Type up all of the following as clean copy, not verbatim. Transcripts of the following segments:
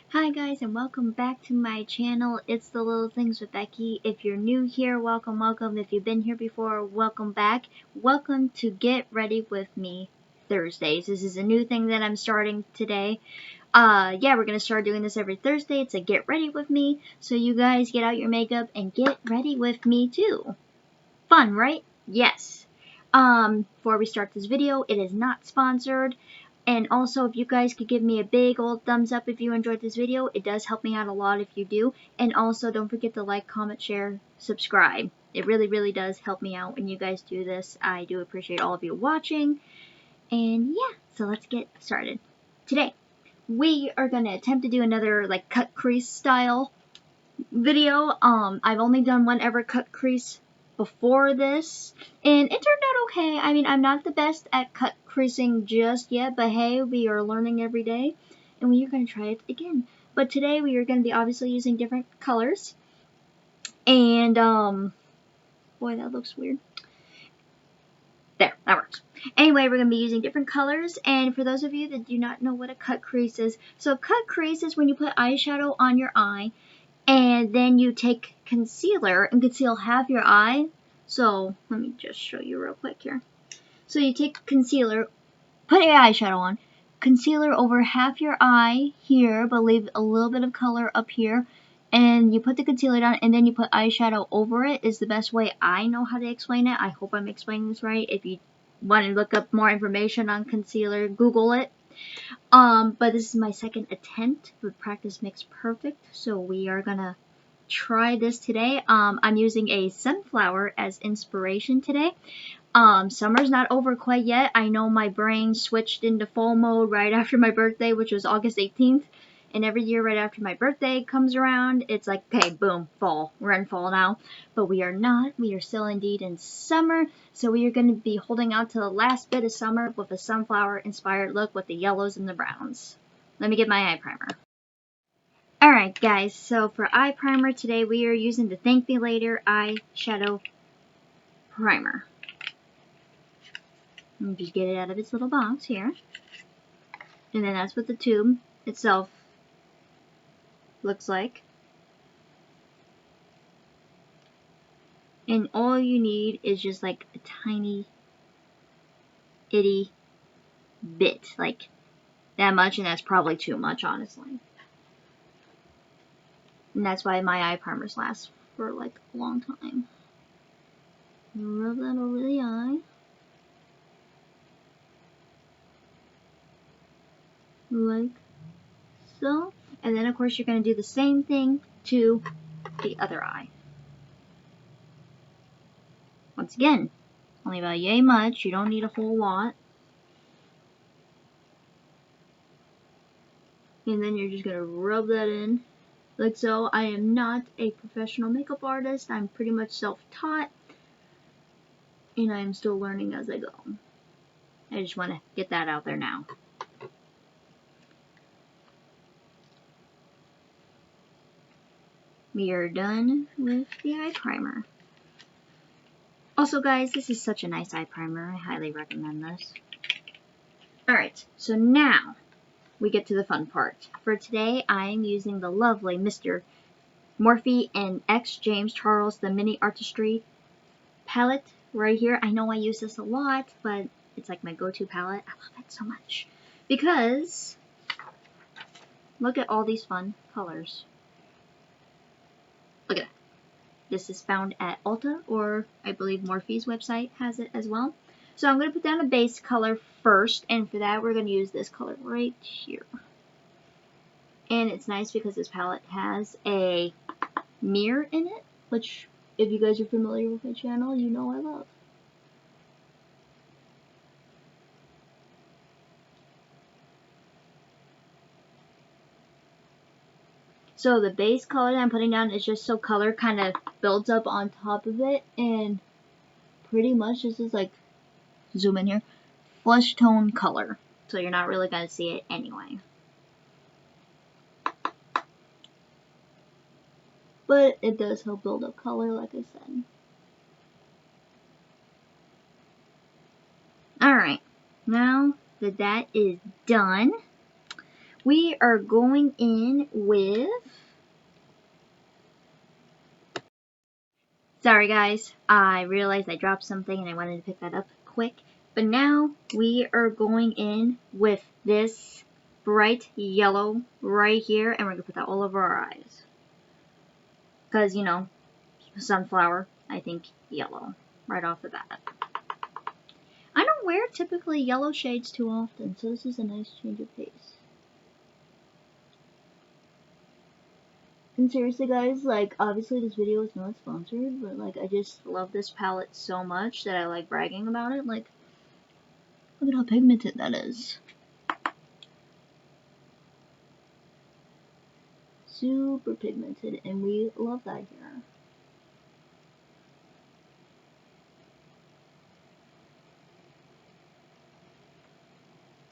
Hi guys, and welcome back to my channel. It's the Little Things with Becky. If you're new here, welcome, welcome. If you've been here before, welcome back. Welcome to Get Ready With Me Thursdays. This is a new thing that I'm starting today. Yeah, we're gonna start doing this every Thursday. It's a Get Ready With Me. So you guys get out your makeup and get ready with me too. Fun, right? Yes. Before we start this video, it is not sponsored. And also, if you guys could give me a big old thumbs up if you enjoyed this video, it does help me out a lot if you do. And also, don't forget to like, comment, share, subscribe. It really, really does help me out when you guys do this. I do appreciate all of you watching. And yeah, so let's get started. Today, we are going to attempt to do another like cut crease style video. I've only done one ever cut crease before this, and it turned out okay. I mean, I'm not the best at cut creasing just yet, but hey, we are learning every day, and we are going to try it again. But today we are going to be obviously using different colors, and boy, that looks weird. There, that works. Anyway, we're going to be using different colors, and for those of you that do not know what a cut crease is, so cut crease is when you put eyeshadow on your eye, and then you take concealer and conceal half your eye. So let me just show you real quick here. So you take concealer, put your eyeshadow on, concealer over half your eye here, but leave a little bit of color up here. And you put the concealer down, and then you put eyeshadow over it is the best way I know how to explain it. I hope I'm explaining this right. If you want to look up more information on concealer, Google it. But this is my second attempt, but practice makes perfect, so we are gonna try this today. I'm using a sunflower as inspiration today. Summer's not over quite yet. I know my brain switched into fall mode right after my birthday, which was August 18th. And every year right after my birthday comes around, it's like, okay, boom, fall. We're in fall now. But we are not. We are still indeed in summer. So we are going to be holding out to the last bit of summer with a sunflower-inspired look with the yellows and the browns. Let me get my eye primer. Alright guys, so for eye primer today we are using the Thank Me Later eyeshadow primer. Let me just get it out of its little box here. And then that's what the tube itself looks like. And all you need is just like a tiny itty bit, like that much, and that's probably too much, honestly. And that's why my eye primers last for like a long time. Rub that over the eye. Like so. And then of course you're going to do the same thing to the other eye. Once again, only about yay much. You don't need a whole lot. And then you're just going to rub that in like so. I am not a professional makeup artist. I'm pretty much self-taught. And I am still learning as I go. I just want to get that out there now. We are done with the eye primer. Also guys, this is such a nice eye primer. I highly recommend this. Alright, so now we get to the fun part. For today, I am using the lovely Mr. Morphe and X James Charles, the Mini Artistry palette right here. I know I use this a lot, but it's like my go-to palette. I love it so much. Because, look at all these fun colors. Look at that. This is found at Ulta, or I believe Morphe's website has it as well. So I'm going to put down a base color first, and for that we're going to use this color right here. And it's nice because this palette has a mirror in it, which if you guys are familiar with my channel, you know I love. So the base color that I'm putting down is just so color kind of builds up on top of it, and pretty much this is like, zoom in here, flesh tone color. So you're not really going to see it anyway. But it does help build up color, like I said. Alright, now that that is done, we are going in with... Sorry guys, I realized I dropped something and I wanted to pick that up quick. But now we are going in with this bright yellow right here, and we're going to put that all over our eyes. Because, you know, sunflower, I think yellow right off the bat. I don't wear typically yellow shades too often, so this is a nice change of pace. And seriously guys, like, obviously this video is not sponsored, but like, I just love this palette so much that I like bragging about it. Like, look at how pigmented that is. Super pigmented, and we love that here.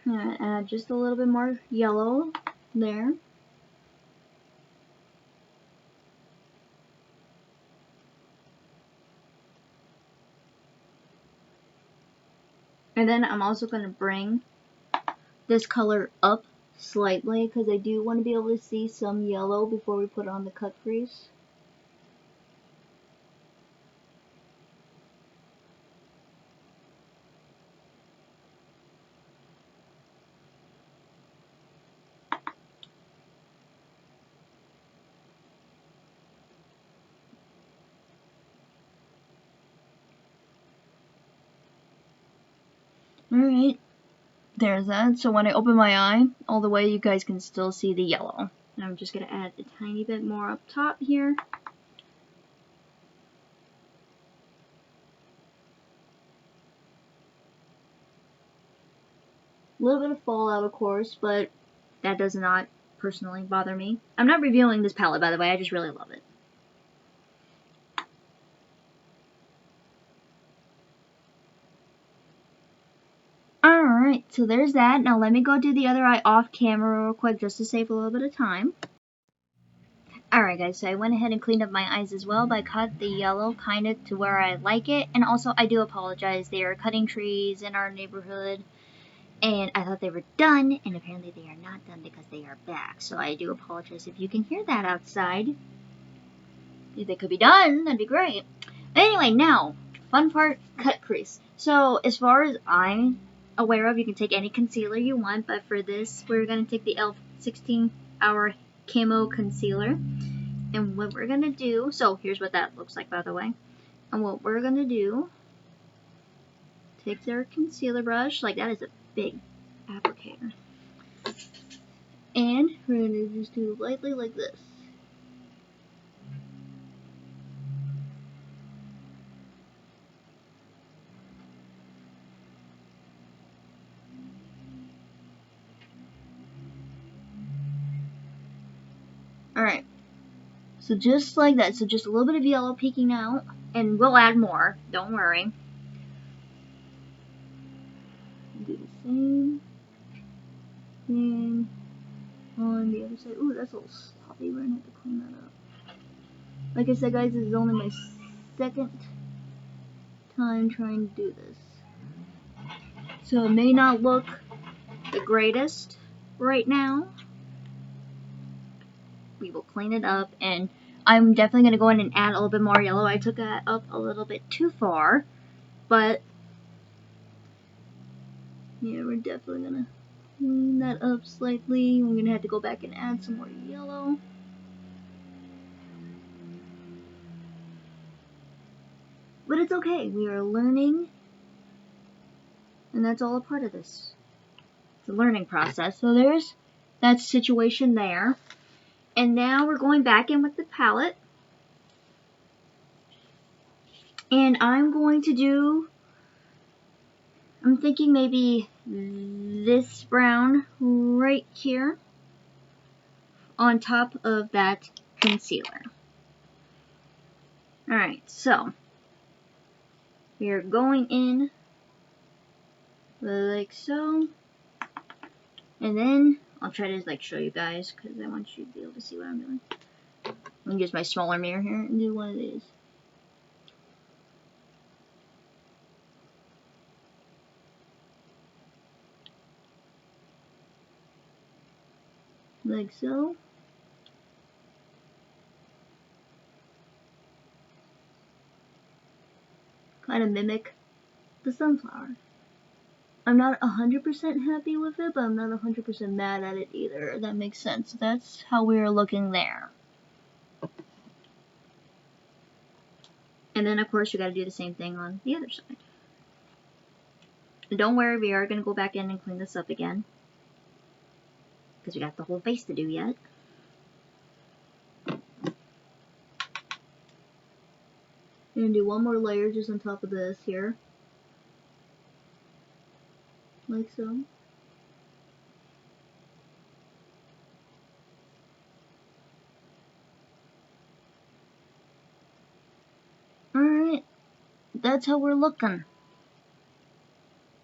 I'm gonna add just a little bit more yellow there. And then I'm also going to bring this color up slightly because I do want to be able to see some yellow before we put on the cut crease. Alright, there's that. So when I open my eye all the way, you guys can still see the yellow. And I'm just going to add a tiny bit more up top here. A little bit of fallout, of course, but that does not personally bother me. I'm not reviewing this palette, by the way, I just really love it. Alright, so there's that. Now let me go do the other eye off camera real quick just to save a little bit of time. Alright guys, so I went ahead and cleaned up my eyes as well, but I cut the yellow kind of to where I like it. And also, I do apologize, they are cutting trees in our neighborhood. And I thought they were done, and apparently they are not done because they are back. So I do apologize if you can hear that outside. If they could be done, that'd be great. But anyway, now, fun part, cut crease. So as far as I'm aware of, you can take any concealer you want, but for this, we're going to take the e.l.f. 16-Hour Camo Concealer. And what we're going to do, so here's what that looks like, by the way. And what we're going to do, take their concealer brush, like that is a big applicator. And we're going to just do lightly like this. Alright. So just like that. So just a little bit of yellow peeking out. And we'll add more. Don't worry. Do the same thing on the other side. Ooh, that's a little sloppy. We're going to have to clean that up. Like I said, guys, this is only my second time trying to do this. So it may not look the greatest right now. We will clean it up, and I'm definitely going to go in and add a little bit more yellow. I took that up a little bit too far, but yeah, we're definitely going to clean that up slightly. We're going to have to go back and add some more yellow. But it's okay, we are learning, and that's all a part of this. It's a learning process. So there's that situation there. And now we're going back in with the palette. And I'm going to do, I'm thinking maybe this brown right here on top of that concealer. Alright, so we are going in like so. And then I'll try to like show you guys because I want you to be able to see what I'm doing. I'm going to use my smaller mirror here and do one of these. like so. Kind of mimic the sunflower. I'm not 100% happy with it, but I'm not 100% mad at it either. That makes sense. That's how we are looking there. And then, of course, you gotta do the same thing on the other side. And don't worry, we are gonna go back in and clean this up again, because we got the whole face to do yet. And do one more layer just on top of this here. Like so. Alright, that's how we're looking.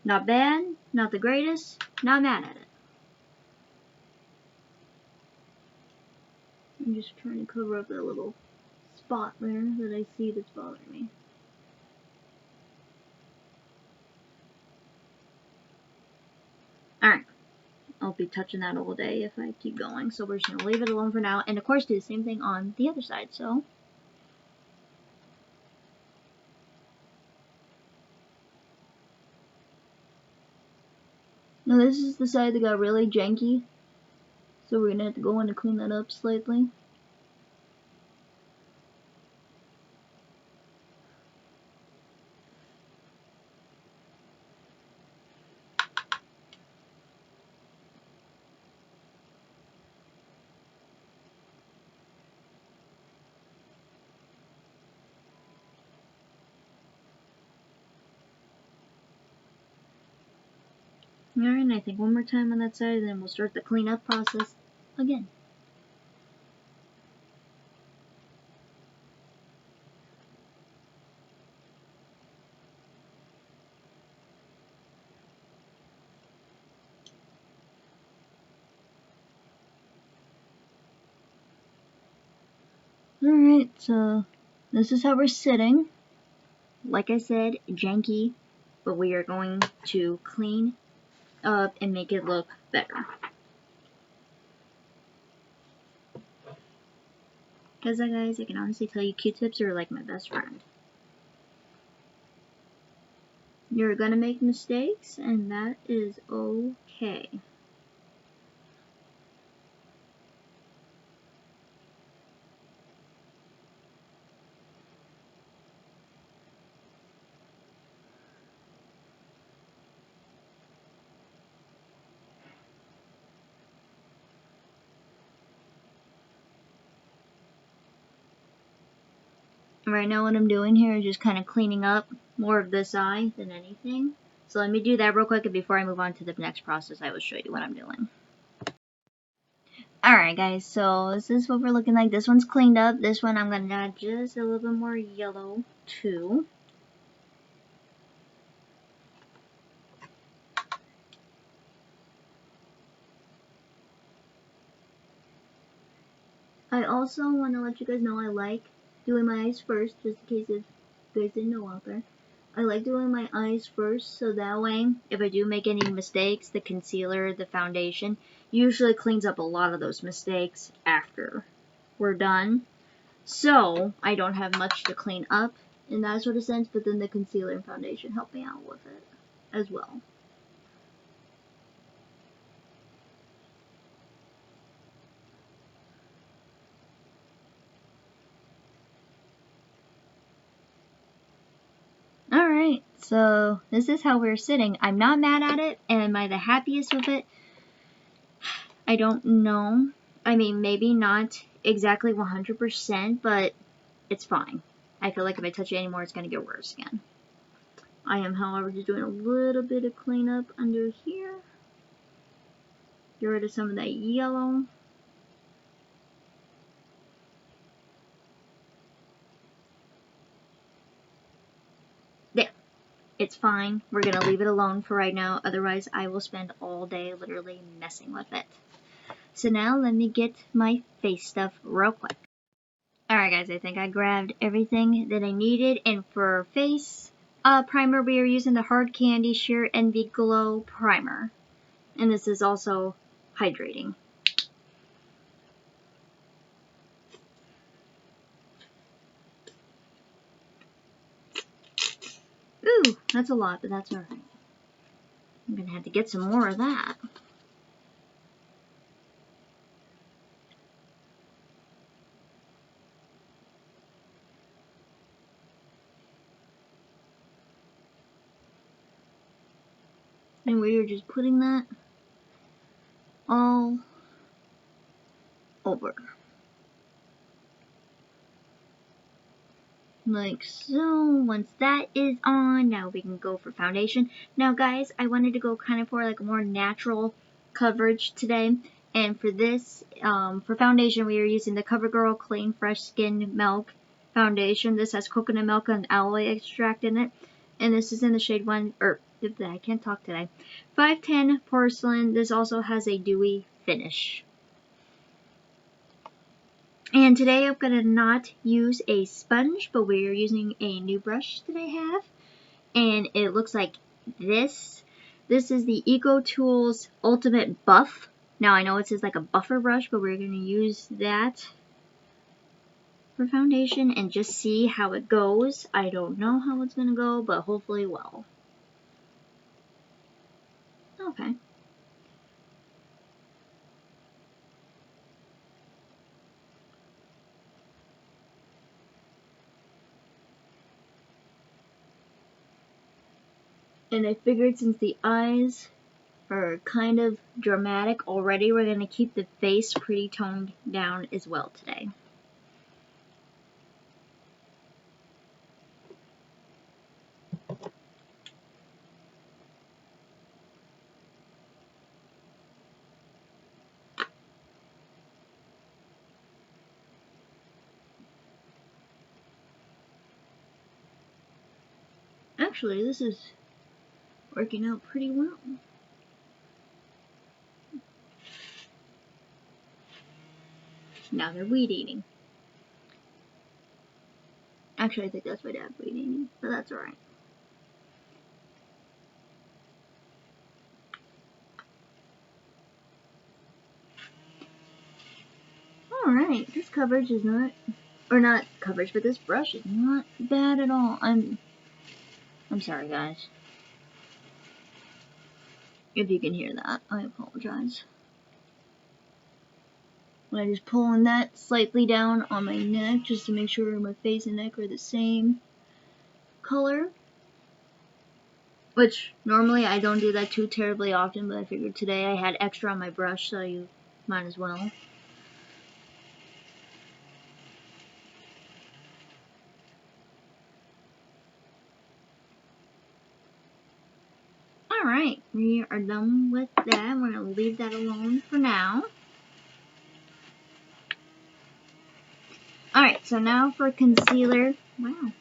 Not bad, not the greatest, not mad at it. I'm just trying to cover up that little spot there that I see that's bothering me. Alright, I'll be touching that all day if I keep going, so we're just going to leave it alone for now. And of course do the same thing on the other side, so. Now this is the side that got really janky, so we're going to have to go in and clean that up slightly. Alright, and I think one more time on that side, and then we'll start the cleanup process again. Alright, so this is how we're sitting. Like I said, janky, but we are going to clean up and make it look better. Because guys, I can honestly tell you Q-tips are like my best friend. You're gonna make mistakes, and that is okay. Right now what I'm doing here is just kind of cleaning up more of this eye than anything. So let me do that real quick, and before I move on to the next process, I will show you what I'm doing. Alright guys, so this is what we're looking like. This one's cleaned up. This one I'm going to add just a little bit more yellow too. I also want to let you guys know I like doing my eyes first, just in case if you guys didn't know out there. I like doing my eyes first, so that way, if I do make any mistakes, the concealer, the foundation, usually cleans up a lot of those mistakes after we're done. So, I don't have much to clean up in that sort of sense, but then the concealer and foundation help me out with it as well. Alright, so this is how we're sitting. I'm not mad at it. Am I the happiest with it? I don't know. I mean, maybe not exactly 100%, but it's fine. I feel like if I touch it anymore, it's going to get worse again. I am, however, just doing a little bit of cleanup under here. Get rid of some of that yellow. There. It's fine. We're going to leave it alone for right now. Otherwise, I will spend all day literally messing with it. So now, let me get my face stuff real quick. Alright guys, I think I grabbed everything that I needed. And for face primer, we are using the Hard Candy Sheer Envy Glow Primer. And this is also hydrating. That's a lot, but that's alright. I'm gonna have to get some more of that. And we are just putting that all over. Like so. Once that is on, now we can go for foundation. Now guys, I wanted to go kind of for like a more natural coverage today. And for this, for foundation, we are using the CoverGirl Clean Fresh Skin Milk Foundation. This has coconut milk and aloe extract in it. And this is in the shade 1, or I can't talk today, 510 Porcelain. This also has a dewy finish. And today I'm going to not use a sponge, but we're using a new brush that I have. And it looks like this. This is the EcoTools Ultimate Buff. Now I know it says like a buffer brush, but we're going to use that for foundation and just see how it goes. I don't know how it's going to go, but hopefully well. Okay. And I figured since the eyes are kind of dramatic already, we're going to keep the face pretty toned down as well today. Actually, this is working out pretty well. Now they're weed eating. Actually, I think that's my dad weed eating, but that's alright. Alright, this coverage is not, or not coverage, but this brush is not bad at all. I'm sorry guys. If you can hear that, I apologize. I'm just pulling that slightly down on my neck just to make sure my face and neck are the same color. Which, normally I don't do that too terribly often, but I figured today I had extra on my brush, so you might as well. Alright, we are done with that. We're going to leave that alone for now. Alright, so now for concealer. Wow.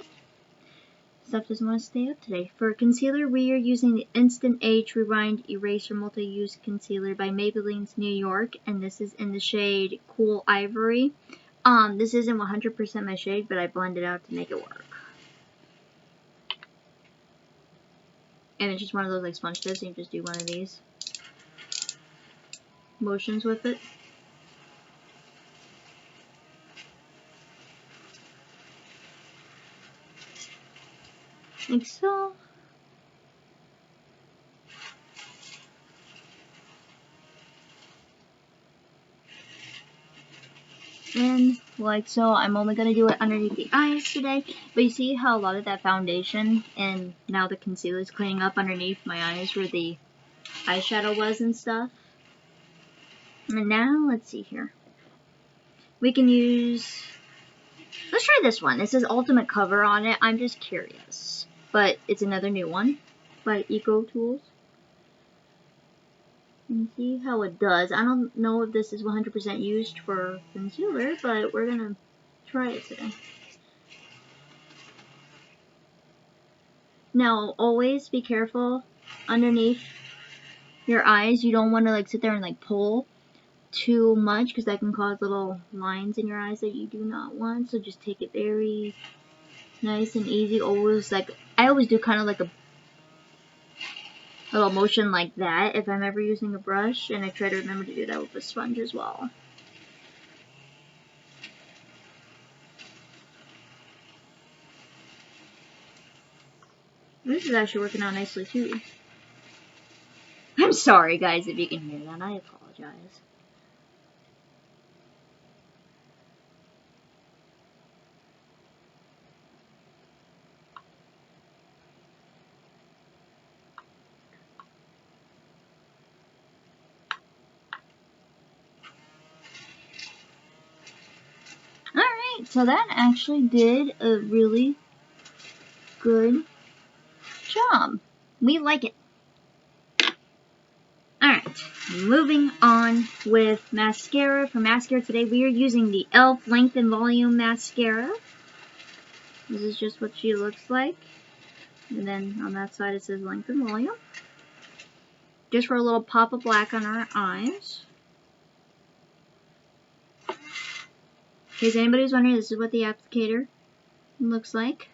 Stuff doesn't want to stay up today. For concealer, we are using the Instant Age Rewind Eraser Multi-Use Concealer by Maybelline's New York. And this is in the shade Cool Ivory. This isn't 100% my shade, but I blended out to make it work. And it's just one of those like sponge tips, and you just do one of these motions with it. Like so. And like so, I'm only going to do it underneath the eyes today. But you see how a lot of that foundation and now the concealer is cleaning up underneath my eyes where the eyeshadow was and stuff. And now, let's see here. We can use, let's try this one. It says Ultimate Cover on it. I'm just curious. But it's another new one by EcoTools. And see how it does. I don't know if this is 100% used for concealer, but we're going to try it today. Now, always be careful underneath your eyes. You don't want to like sit there and like pull too much because that can cause little lines in your eyes that you do not want. So just take it very nice and easy. Always like, I always do kind of like a little motion like that if I'm ever using a brush, and I try to remember to do that with a sponge as well. This is actually working out nicely too. I'm sorry guys if you can hear that, I apologize. Alright, so that actually did a really good job. We like it. Alright, moving on with mascara. For mascara today, we are using the e.l.f. Length and Volume Mascara. This is just what she looks like. And then on that side it says Length and Volume. Just for a little pop of black on our eyes. In case anybody's wondering, this is what the applicator looks like.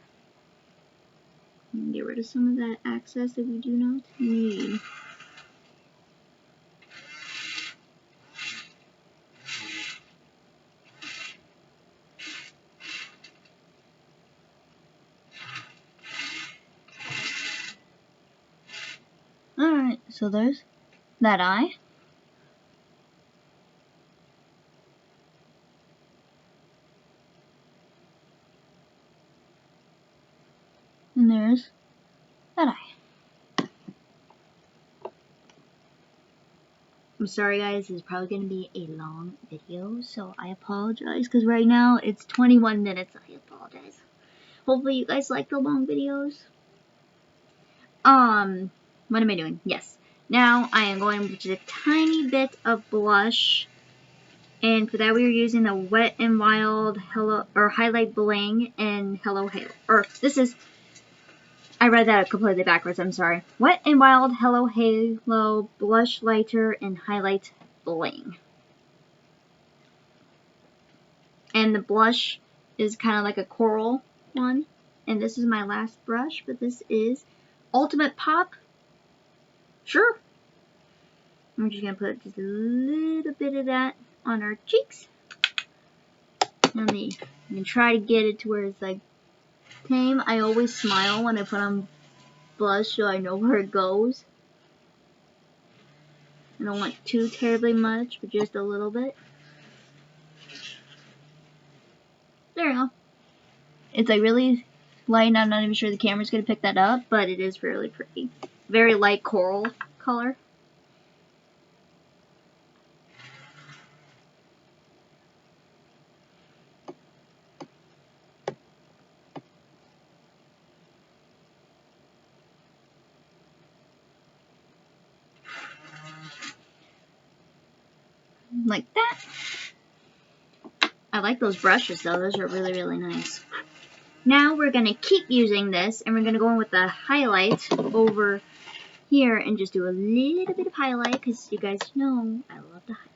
Get rid of some of that excess that we do not need. Alright, so there's that eye. And there's that eye. I'm sorry guys, this is probably going to be a long video, so I apologize, because right now it's 21 minutes. I apologize. Hopefully you guys like the long videos. What am I doing? Yes. Now I am going with just a tiny bit of blush. And for that we are using the Wet n Wild Hello or Highlight Bling and Hello Halo. Or this is, I read that completely backwards, I'm sorry. Wet n Wild Hello Halo Blush Lighter and Highlight Bling. And the blush is kind of like a coral one. And this is my last brush, but this is Ultimate Pop. Sure. I'm just going to put just a little bit of that on our cheeks. And you can try to get it to where it's like tame. I always smile when I put on blush so I know where it goes. I don't want too terribly much, but just a little bit. There we go. It's like really light. I'm not even sure the camera's going to pick that up, but it is really pretty. Very light coral color. Like that. I like those brushes though. Those are really, really nice. Now we're going to keep using this, and we're going to go in with the highlight over here and just do a little bit of highlight, because you guys know I love the highlight.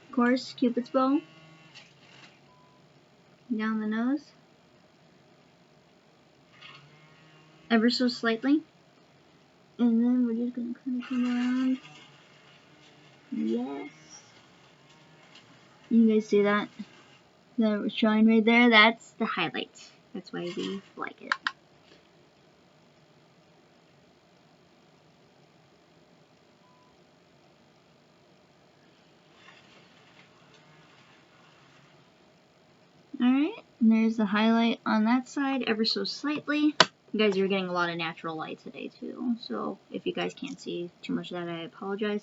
Of course, Cupid's bow. Down the nose. Ever so slightly. And then we're just going to kind of come around. Yes. You guys see that? That was showing right there? That's the highlight. That's why we like it. Alright, and there's the highlight on that side ever so slightly. You guys are getting a lot of natural light today too, so if you guys can't see too much of that, I apologize.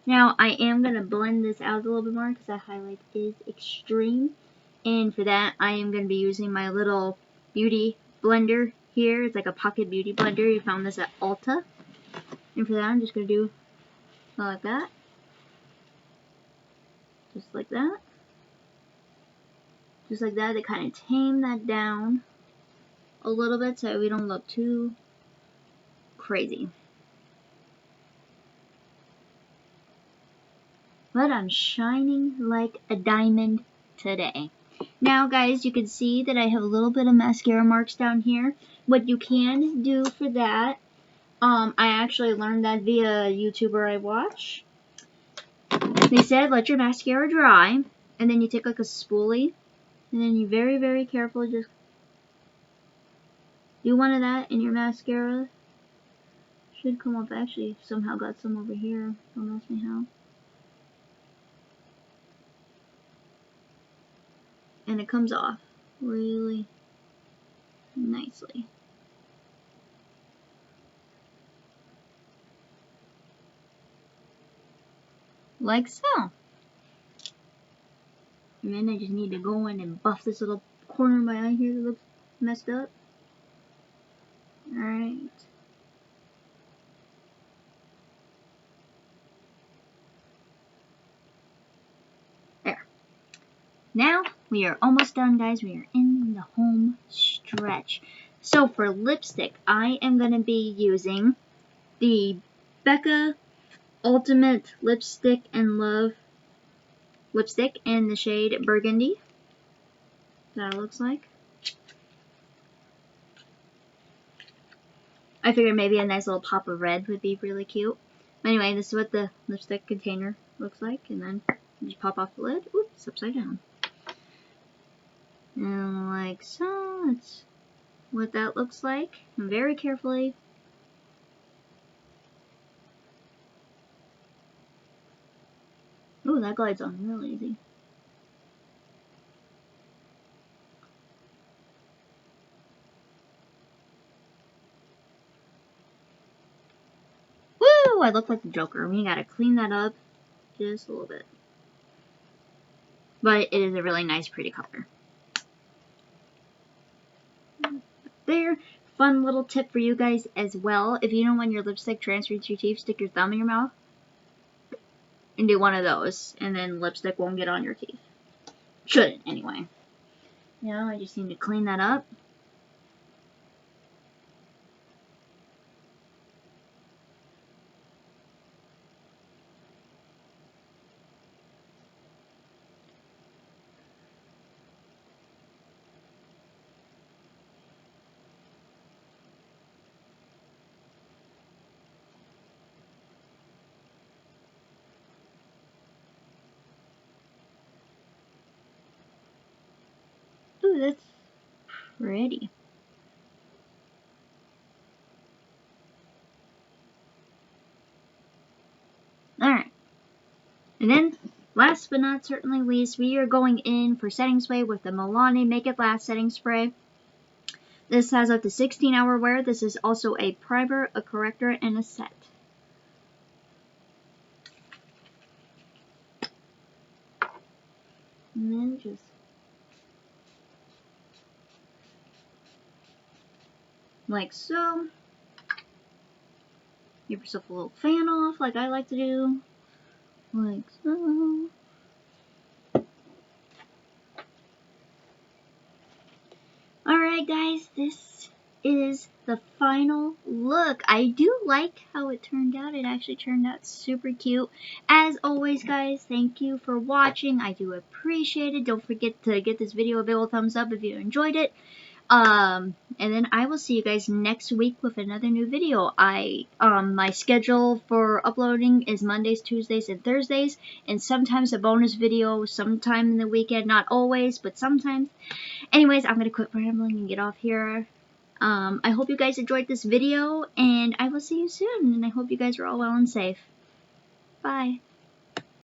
Now, I am going to blend this out a little bit more because that highlight is extreme. And for that, I am going to be using my little beauty blender here. It's like a pocket beauty blender. You found this at Ulta. And for that, I'm just going to do like that. Just like that. Just like that, to kind of tame that down a little bit so we don't look too crazy. But I'm shining like a diamond today. Now guys, you can see that I have a little bit of mascara marks down here. What you can do for that, I actually learned that via a YouTuber I watch. They said let your mascara dry, and then you take like a spoolie, and then you very, very carefully just do one of that in your mascara. Should come off. Actually, somehow got some over here. Don't ask me how. And it comes off really nicely. Like so. And then I just need to go in and buff this little corner of my eye here that looks messed up. Alright. There. Now, we are almost done, guys. We are in the home stretch. So, for lipstick, I am going to be using the Becca Ultimate Lipstick and Love lipstick in the shade Burgundy. That looks like. I figured maybe a nice little pop of red would be really cute. Anyway, this is what the lipstick container looks like. And then you just pop off the lid. Oops, upside down. And like so. That's what that looks like. And very carefully. Ooh, that glides on real easy. Woo! I look like the Joker. We gotta clean that up just a little bit. But it is a really nice, pretty color. There. Fun little tip for you guys as well. If you don't want your lipstick transferred to your teeth, stick your thumb in your mouth and do one of those, and then lipstick won't get on your teeth. Shouldn't, anyway. Now I just need to clean that up. Ooh, that's pretty. Alright. And then, last but not certainly least, we are going in for setting spray with the Milani Make It Last setting spray. This has up to 16-hour wear. This is also a primer, a corrector, and a set. And then just like so. Give yourself a little fan off like I like to do. Like so. Alright guys, this is the final look. I do like how it turned out. It actually turned out super cute. As always guys, thank you for watching. I do appreciate it. Don't forget to give this video a big old thumbs up if you enjoyed it. And then I will see you guys next week with another new video. My schedule for uploading is Mondays, Tuesdays, and Thursdays, and sometimes a bonus video sometime in the weekend, not always, but sometimes. Anyways, I'm gonna quit rambling and get off here. I hope you guys enjoyed this video, and I will see you soon, and I hope you guys are all well and safe. Bye.